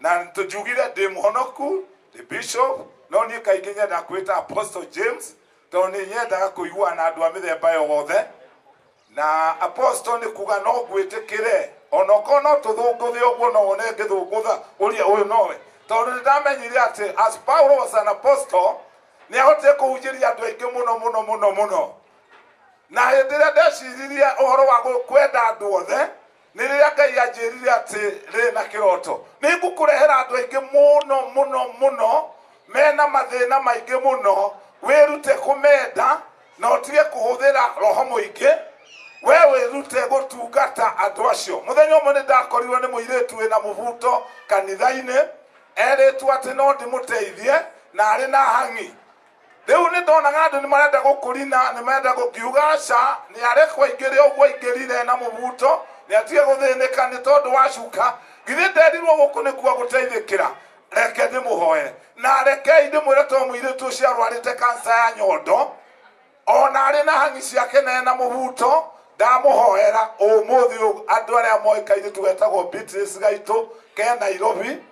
na tujugire ndi muhonoku the bishop no ni kaigenya na kwita Apostle James to ni nyenda kuigua na andu a mithemba yothe na apostle ni kuga no gwitikire onoko no tuthunguthi uguo no one ngithungutha uria uyu nowe tondu ndamenyire ati as Paul was an apostle ni ahote kuhujiria andu aingi muno na hindire ndeciriria uhoro wa kwenda andu othe ni riria Ngai anjirire ati ri na kiroto ni ngukurehera andu aingi muno mena mathina maingi muno wirute kumenda na utige kuhuthira roho muingi wewe rute gutungata andu acio muthenya umwe ndakorirwo ni muiretu wina mubuto kanitha-ini eritwo ati no ndimuteithie na ari na hangi riu ni ndona andu ni marenda gukurina ni marenda gukiugaca ni arekwa ingire uguo ingirire na mubuto ni atige guthinika ni tondu wacuka githi nderirwo guku ni kuo guteithikira reke ndimuhoere na rekei ndimwire to muiretu ucio arwarite kansa ya nyondo ona ari na hangi ciake na mubuto ndamuhoera umuthi andu aria moikaire tugetagwo Beatrice Gaitu ke Nairobi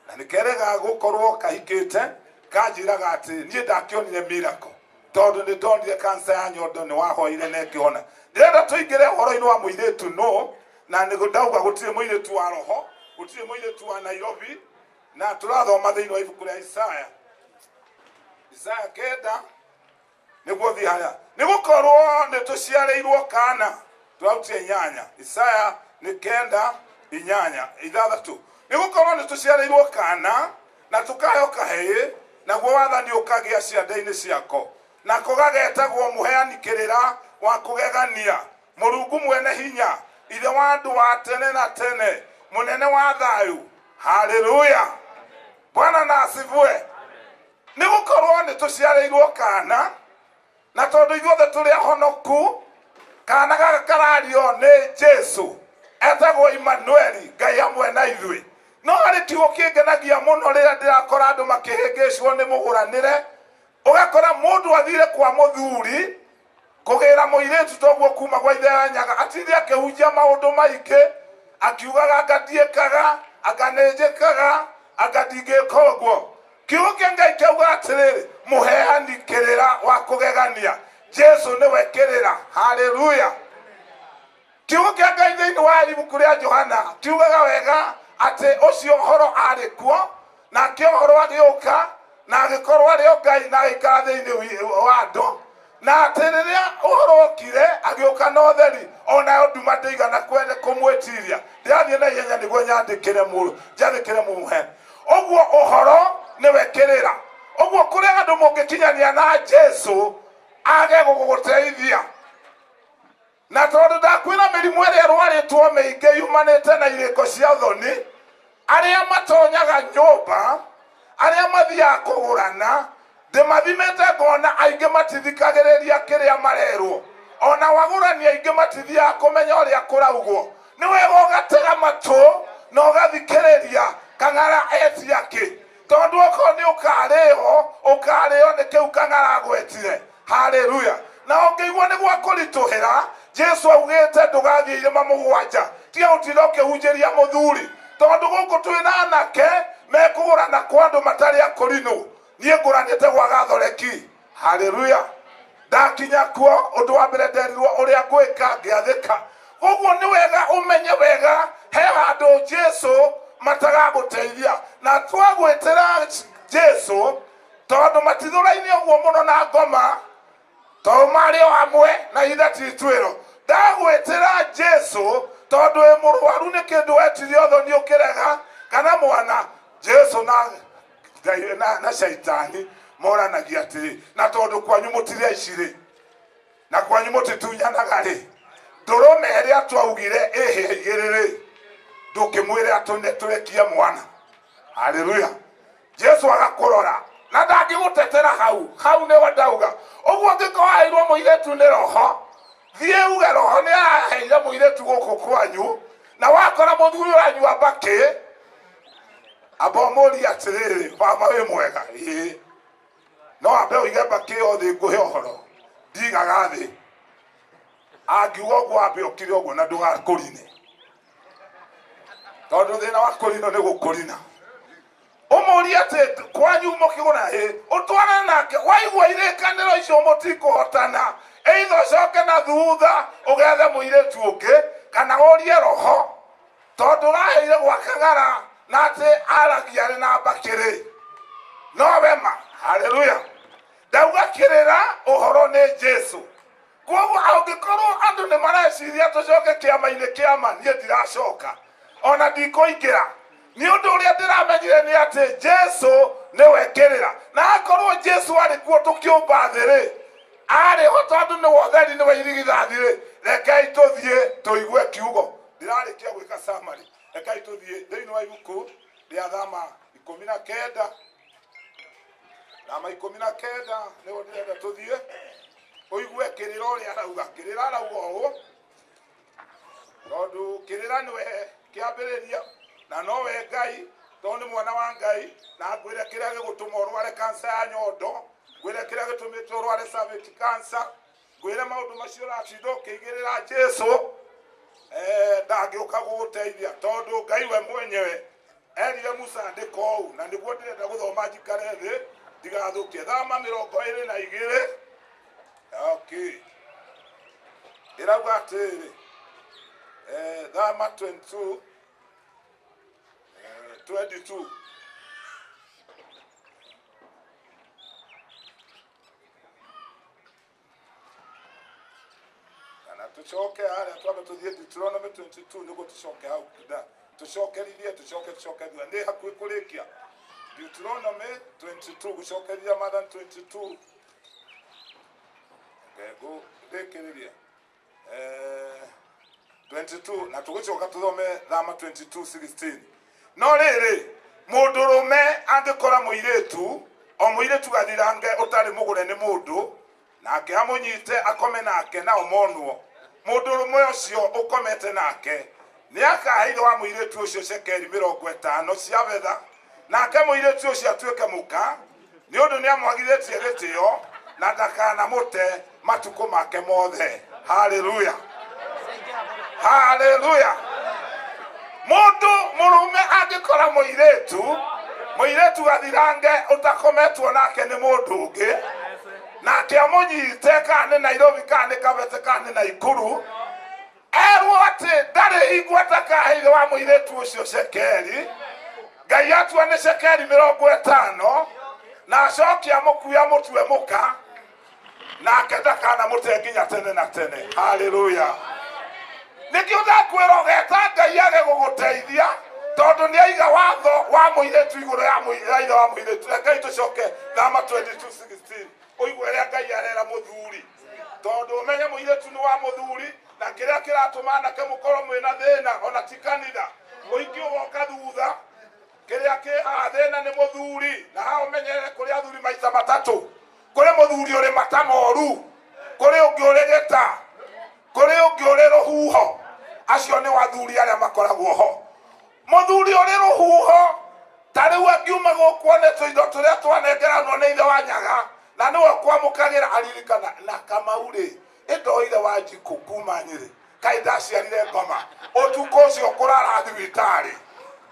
na nikerega gukorwo kahikite kanjiraga ati nie ndakionire miracle tondu ni ndonire kansa ya nyondo ni wahoire na kiona ndirenda tuingire horo-ini wa muiretu no na nigundauga gutire muiretu wa roho gutire muiretu wa Nairobi na turathoma thiini wa ibuku ria Isaya kenda niguo thi haya nigukorwo ni tuciareirwo kana twautie nyanya Isaya ni kenda inyanya ithathatu nigukorwo ni tuciareirwo kana na tukayo kahii naguo wathani ukagia cianda-ini ciako na kugagetagwo muheanikirira wa kugegania Murungu mwene hinya ithe wa andu wa tene na tene munene wa thayu haleluya Bwana na asivue nigukorwo ni tuciareirwo kana na tondu ithuothe turi ahonoku kana gaka karario ni Jesu etagwo Emmanuel Ngai amwe na ithui no ari kiugo kingenagia muno rira ndirakora andu makihingicwo ni muguranire ugakora mundu athire kwa muthuri kugira muiretu toguo kuma kwa ithe nyaga atithia akihunjia maundu maingi akiugaga ngadiekaga akanenjekaga akadingika uguo kiugo kia Ngai kiuga atiriri muheanikirira wa kugegania Jesu niwe kirira haleluya kiugo kia Ngai thiini wa ibuku ria Johana kiugaga wega ati ucio horo ari kuo na kiohoro agiuka na agikorwo ari Ngai na agikara thiini wa andu na atiriria uhoro okire agiuka no theri ona nduma ndigana kwende kumwetiria ndiathie na ihenya niguo nyandikire muhe uguo uhoro niwe kirira uguo kuria andu mungikinyania na Jesu age guguteithia na tondu ndakwira mirimu iria rwaritwo miingi yumanite na iriko cia thoni aria matonyaga nyumba aria mathiaga kugurana ndimathimite ngona aingi matithikagiriria kiria marerwo ona wagurani aingi matithiaga kumenya uria kuraugwo ni wega ugatega matu na ugathikiriria kang'ara etiaki tondu oko ni ukario ni kiu kang'ara gwetire haleluya na ongeigwa ni gwa kurituhira Jesu augite ndugathie irima mugwanja tiga utira ukihunjiria muthuri tondu guku twina anake mekugurana kwa andu matari akorino nie nguranite gwa gathoreki haleluya ndakinya kuo undu wa mbere nderirwo uria ngwika ngiathika uguo ni wega umenye wega he handu Jesu matagaguteithia na twagwitira Jesu tondu matithuraini uguo muno na ngoma to mario amwe na itha titwiro ndagwitira Jesu tondu e murwaru ni kindu wetirio thoni ukirega kana mwana Jesu na shaitani moranagia atiri na tondu kwanyu mutiria iciri na kwanyu mutitunyanaga ri ndurume iria twaugire ihigiriri ndukimwire atune turekia mwana haleluya Jesu agakurora na ndangigutetera hau ni ndauga uguo ngikohairwo muiretu ni roho thie uge roho ni aheire muiretu guku kwanyu na wakora muthuri wanyu abaki abomori atiriri baba we mwega no abe uige baki othi nguhe ohoro ndigaga thi angiuga uguo abe okire uguo na ndugakurine tondu thina wa kurino ni gukurina umuria te kwanyu mukiguna utwana nake waigwa irekaniro icio mutikuhotana either coke na thutha ugethe muiretu ungi kana urie roho tondu raheire gwakagara na ati aragia ri na bakiri no wema. Haleluya. Ndauga kirira uhoro ni Jesu. Koguo angikorwo andu ni mareciria tucoke kiama-ini kiama nie ndiracoka ona ndikuingira ni undu uria ndiramenyire ni ati Jesu ni wekirira na akorwo Jesu ari kuo tukiumba thiri ari ho tondu ni wotheri ni wairigithathire rekei tuthie tuigue kiugo. Ndirarikia gwika summary. Rekei tuthie thiini wa ibuku ria Thama 19 Thama 19 nigo ndirenda tuthie uigue kirira uria arauga. Kirira arauga ũũ tondu kirira niwe kiambiriria na nowe Ngai tondu ni mwana wa Ngai na ngwire kiria gigutuma urware cancer ya nyondo ngwire kiria gitumite urware cervical cancer ngwire maundu macio racindo ukigirira Jesu ndagiuka guguteithia tondu Ngai we mwenyewe erire Musa andika ũũ na niguo ndirenda guthoma njikare thi ndigathukie. Thama 22 okay irauga atiri Thama 22 kana tucoke aria twaba tuthie Deuteronomy 22 niguo tucoke hau kida tucokerithie tucoke thua ndi hakui kurikia Deuteronomy 22 gucokerithia Mathayo 22 go ndikiriria 22 na tugucoka tuthome Thama 22:16. No riri mundurume angikora muiretu o muiretu gathirange utari mugure ni mundu nake amunyite akome nake na omonwo mundurume ucio ukomete nake ni akaheire wa muiretu ucio shekeri 50 cia betha nake muiretu ucio atuike muka ni undu ni amwagithitie gitio na ndakana mute matuko make mothe. Haleluya. Haleluya. Mundu murume angikora muiretu gathirange utakometwo nake ni mundu ungi nake amunyite kana Nairobi kana Kabete kana Naikuru erwo ati ndari igweta kaheire wa muiretu ucio shekeri Ngai atua ni shekeri 50 na acokia mukuya mutwe muka nake ndakana mute nginya tene na tene. Haleluya. Nikio ndakwira geta Ngai age guguteithia tondu ni aiga watho wa muiretu iguru ya muiretu wa muiretu. Ngai tucoke Thama 22:16 uigwe ria Ngai arera muthuri tondu umenye muiretu ni wa muthuri na kiria kiratumana ke mukoro mwina thina ona tikanitha uingi ugoka thutha kiria ki thina ni muthuri na ha umenyere kuri athuri maita matatu. Kuri muthuri uri matamoru kuri ungi uri gita kuri ungi uri ruhuho acio ni wathuri aria makoragwo ho. Muthuri uri ruhuho tariu angiuma gukwonetwo indo turia twanengeranwo ni ithe wa nyaga na niwe kwamukagira aririkana na Kamauri indo ithe wa Njiku kuma Nyeri kaida ciarire ngoma utuko ucio kurara thibitari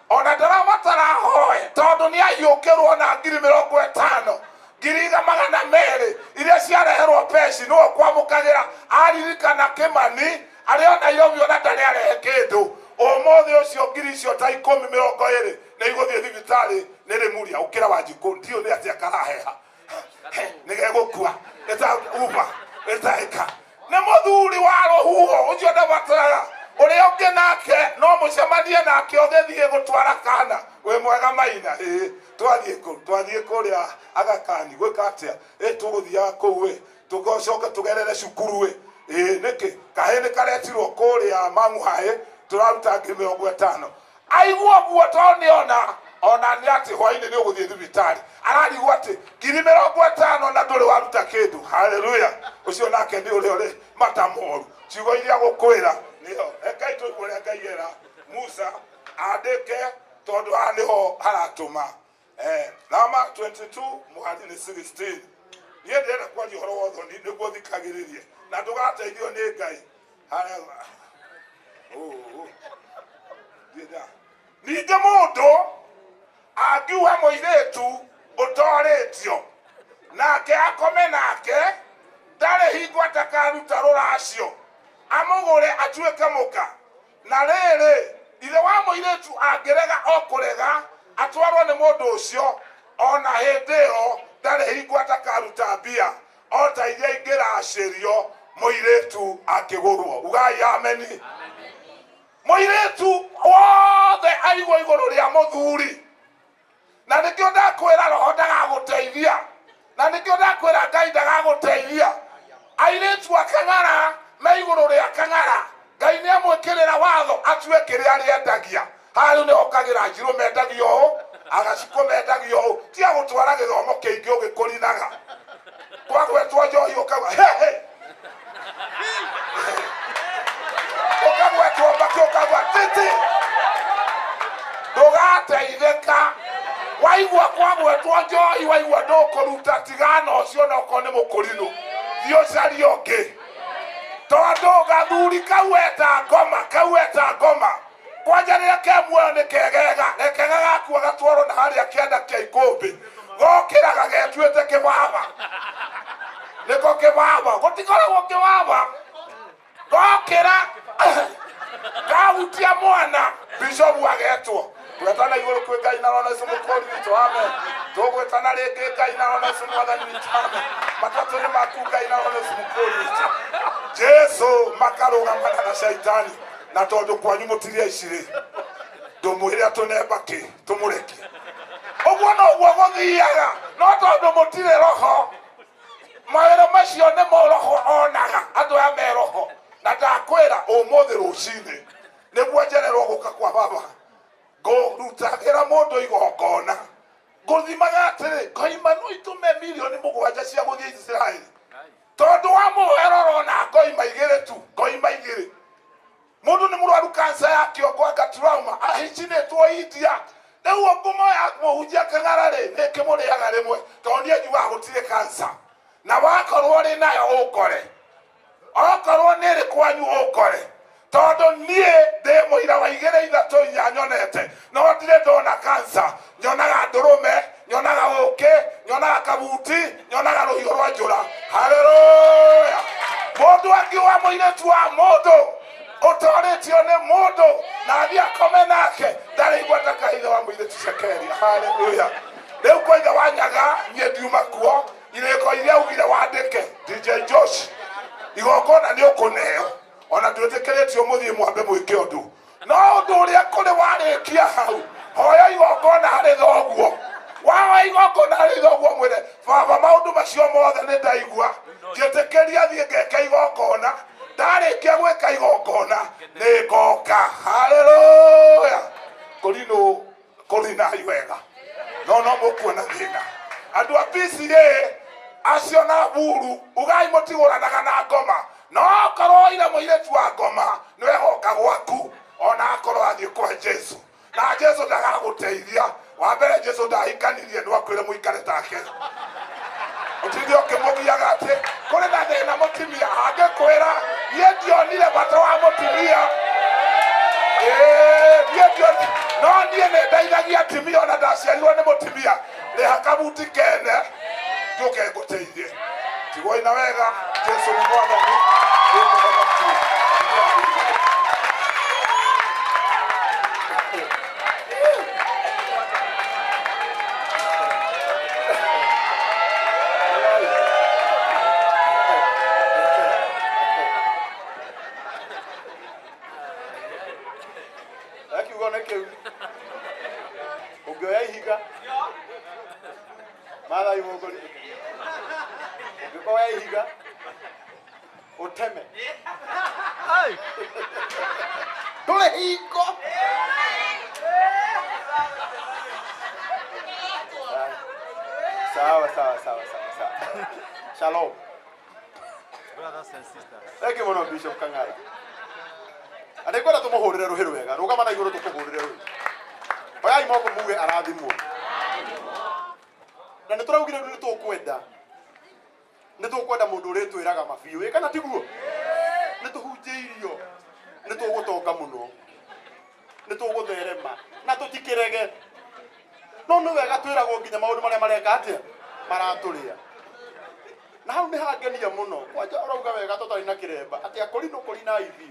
ona ndarabatara hoe tondu ni ayukirwo na 50 2,200 iria ciareherwo peci niwe kwamukagira aririkana Kimani aria Nairobi ona ndari arehe kindu umuthi ucio ngiri icio ta 10,20 na iguthie thibitari ni rimuria ukira wa Njiku ndio ni atia karaheha nigegukua eta uba eta eka ni muthuri wa ruhuho ucio ndabataraga uria ungi nake no mucemanie nake uthithie gutwara kana we mwega Maina twathie kuria Agakani gwika atia tuguthia kuu tugocoka tugerere cukuru niki kahini karetirwo kuria Mang'uhai turaruta 50 aigua guo toni ona ni ati hwaini ni uguthie thibitari ararigwo ati 50 na nduri waruta kindu. Haleluya. Ucio nake ni uri matamoru ciugo iria gukwira niyo Ngai tuiguria Ngai era Musa andike tondu aniho haratuma Thama 22 muhari 16 nie ndenda kwaria horo wotho niguo thikagiririe na ndugateithio ni Ngai. Haleluya. Ninge mundu angiuga wa moiretu utoretio nake akome nake ndare hingo atakaruta ruracio amugure atuike muka na riri ithe wa moiretu angirega okurega atwarwo ni mundu ucio ona hindeo ndare hingo atakaruta mbia ota iria ingiracirio moiretu akigurwo ugai ameni moiretu wothe aigwo iguru ria muthuri na nikio ndakwira roho ndagaguteithia na nikio ndakwira Ngai ndagaguteithia airetu akang'ara me iguru ria kang'ara Ngai ni amwikirira watho atue kiria ariendagia haru ni okagira njiru mendagio agaciko mendagio tia gutwara githomo kiingi ugikurinaga kwagwetwo njohi ukaga hehe ukagwetwo mbaki ukagwa titi ndugateithika waigua kwagwetwo njohi waigua ndukuruta tigana ucio noko ni mukurinu thio cario ngi tondu gathuri kaueta ngoma kwanjarire kemuoyo ni kegega rekega gakuo gatwarwo na haria kianda kia ikumbi gokiraga getuite kibaba niko kibaba gutikoragwo kibaba gokira gahutia mwana bishopu agetwo twetana iguru kwi Ngai na rona Yesu mukori witũ amen tugwetana ringi Ngai na rona Yesu mwathani witũ amen matatu ni maku Ngai na rona Yesu mukori witũ Jesu makarũgamana na shaitani na tondu kwanyu mutiria iciri ndumwire atunembaki tumureke uguo no uguo guthiaga no tondu mutire roho mawĩra macio nĩ roho onaga andũ aya me roho na ndakwĩra ũmũthĩ rũcinĩ nĩguo njererwo gũka kwa baba ngũrutagĩra mũndũ igongona ngũthimaga atĩrĩ ngoima no itume milioni 7 cia gũthiĩ Israeli tondu wa mũheroro na ngoima igĩrĩ tu ngoima igĩrĩ mundu ni murwaru kansa ya kĩongo anga trauma ahicinĩtwo India rĩu ngumo ya mũhunjia kang'ararĩ nĩkĩmũrĩaga rĩmwe tondũ nĩenjugaga gũtirĩ kansa na wakorwo rĩ nayo ũkore okorwo nĩrĩ kwanyu ũkore tondu niĩ ndĩ mũira wa 2-3 nyonete no ndirĩ ndona kansa nyonaga ndũrũme nyonaga ũkĩ nyonaga kabuti nyonaga rũhiũ rwa njũra haleluya mũndũ angĩ wa mũirĩtu wa mũndũ utoretio ni mundu na athia kome nake ndari igwata kaithe wa mũirĩtu Shekeli haleluya riu kwa ithe wa nyaga nie ndiuma kuo irĩko iria augire wandĩke DJ Josh igongona nĩ ũkũneo ona ndwĩtĩkĩrĩtio mũthiĩ mwambe mwĩke ũndũ no ũndũ ũrĩa kũrĩ warĩkia hau hoya igongona harĩ thoguo wawa igongona harĩ thoguo mwĩre baba maũndũ macio mothe nĩ ndaigua njĩtĩkĩria thiĩ ngeke igongona ndarĩkia gwĩka igongona nĩ ngoka haleluya kũrina wega no mũkuona thĩna andũ a PCA acio na buru ugai mũtigũranaga na ngoma no korwo ire mũirĩtu wa ngoma nĩwe goka gwaku ona akorwo athiĩ kwa Jesu na Jesu ndagagũteithia wa mbere Jesu ndahikanirie nĩ wakwĩre mũikare take utithio kimugiaga ati kuri na thina mutimia angikwira nie ndionire bata wa mutimia nie ndionire no nie ne ndaithagia atimia ona ndaciarirwo ni mutimia ni hakabuti kene njuke nguteithie tigwo ina wega Jesu ni mwathani Ungioya ihiga mara igogori ungioya ihiga uteme dole hiko sawa shalom brothers and sisters. Thank you mono Bishop Kang'ara adekwenda tumuhurire ruhiru wega rugama na iguru tukuhurire ruhiru oya imoko muge arathimwo na nituraugire nitukwenda mundu uritwiraga mabiu kana tiguo nituhunjiirio nitugutonga muno nitugutherema na tutikirege no nĩ wega twĩragwo nginya maũndũ marĩa mareka atĩa maratũrĩa. Na hau nĩ hangenia mũno kwanja ũrauga wega tũtarĩ na kĩremba atĩ akũri no kũri na ibi